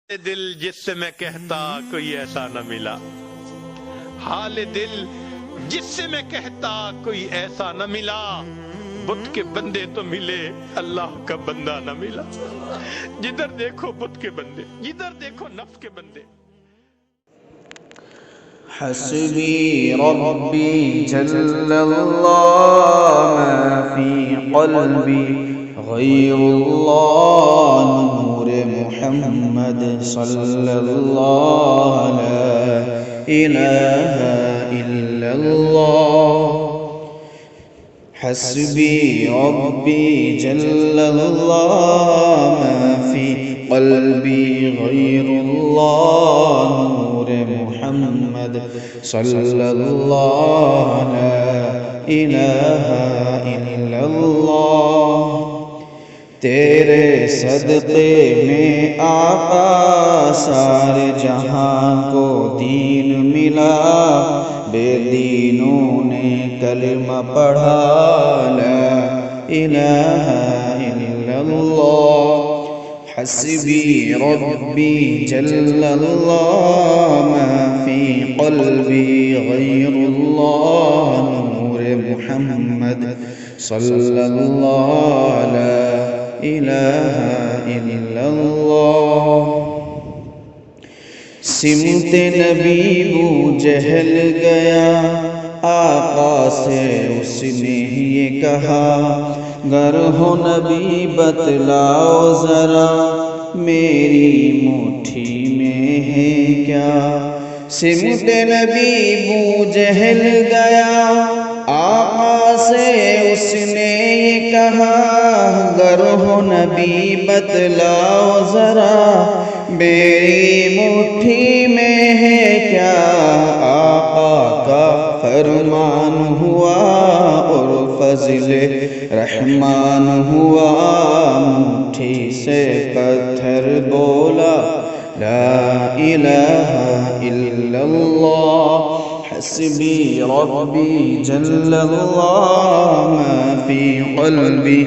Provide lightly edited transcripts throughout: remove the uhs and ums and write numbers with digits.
دل جس سے میں کہتا کوئی ایسا نہ ملا، حال دل جس سے میں کہتا کوئی ایسا نہ ملا، بت کے بندے تو ملے اللہ کا بندہ نہ ملا۔ جدھر دیکھو بت کے بندے، جدھر دیکھو نفس کے بندے۔ حسبی ربی جل اللہ ما فی قلبی غیر اللہ، نور محمد صلی اللہ لا الہ الا اللہ۔ حسبی ربی جل اللہ ما فی قلبی غیر اللہ، نور محمد صلی اللہ لا الہ الا اللہ۔ تیرے صدقے میں آقا سارے جہاں کو دین ملا، بے دینوں نے کلمہ پڑھا لا الہ الا اللہ۔ حسبی ربی جل اللہ ما فی قلبی غیر اللہ، نور محمد صلی اللہ لا الہ الا اللہ۔ سمت نبی بو جہل گیا، آقا سے اس نے یہ کہا، گر ہو نبی بتلاؤ ذرا میری مٹھی میں ہے کیا۔ سمت نبی بو جہل گیا، آقا سے اس نے یہ کہا، گر ہو نبی بتلاؤ ذرا میری مٹھی میں ہے کیا۔ آقا کا فرمان ہوا اور فضل رحمان ہوا، مٹھی سے پتھر بولا لا الہ الا اللہ۔ حسبی ربی جل اللہ ما فی قلبی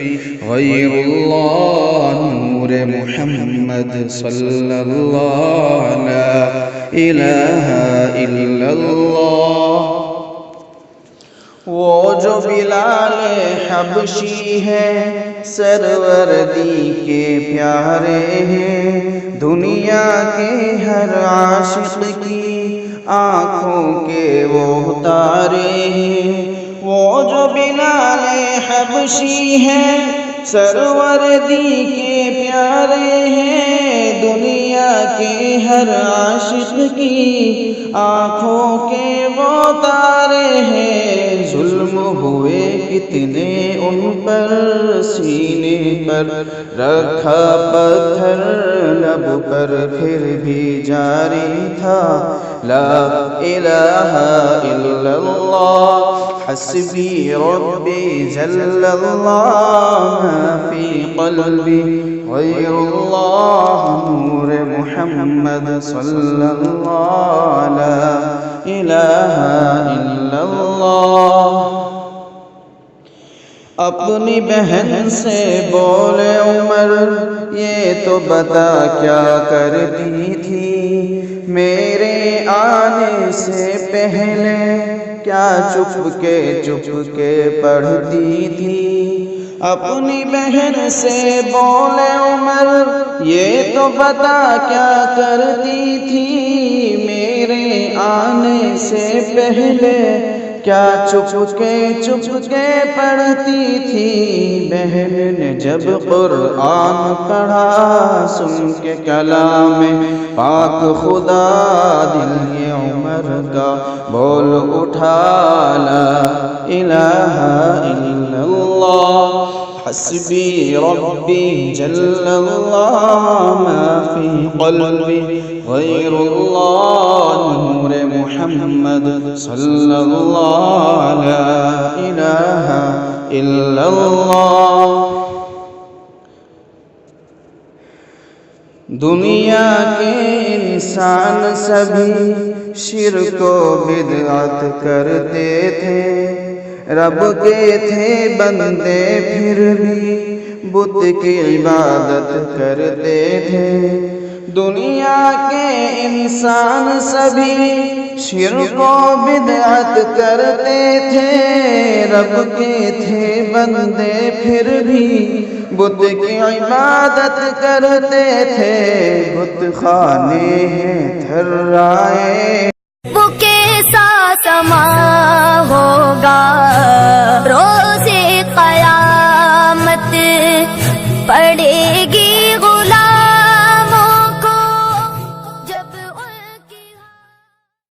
غیر اللہ، نور محمد صلی اللہ لا الہ الا اللہ۔ وہ جو بلال حبشی ہے سروردی کے پیارے ہیں، دنیا کے ہر عاشق کی آنکھوں کے وہ تارے ہیں۔ وہ جو بلال حبشی ہے سروردی کے پیارے ہیں، دنیا کے ہر عاشق کی آنکھوں کے وہ تارے ہیں۔ ظلم ہوئے کتنے ان پر، سینے پر رکھا پتھر، لب پر پھر بھی جاری تھا لا الہ الا اللہ۔ حسبی ربی جل اللہ ما فی قلبی غیر اللہ، نور محمد صلی اللہ لا الہ الا اللہ۔ اپنی بہن سے بولے عمر، یہ تو بتا کیا کرتی تھی میرے آنے سے پہلے، کیا چپ کے پڑھتی تھی۔ اپنی بہن سے بولے عمر، یہ تو بتا کیا کرتی تھی میرے آنے سے پہلے، کیا چپ کے پڑھتی تھی۔ بہن نے جب قرآن پڑھا، سن کے کلام پاک خدا، دل یہ عمر کا بول اٹھا لا الہ الا اللہ۔ حسبی ربی جل اللہ ما فی قلبی غیر اللہ، نور محمد صلی اللہ لا الہ الا اللہ۔ دنیا کے انسان سبھی شرک و بدعت کرتے تھے، رب کے تھے بندے پھر بھی بت کی عبادت کرتے تھے۔ دنیا کے انسان سبھی شرک و بدعت کرتے تھے، رب کے تھے بندے پھر بھی بت کی عبادت کرتے تھے، بت خانے ہیں تھرائے۔ وہ کیسا سما ہوگا روز قیامت، پڑے گی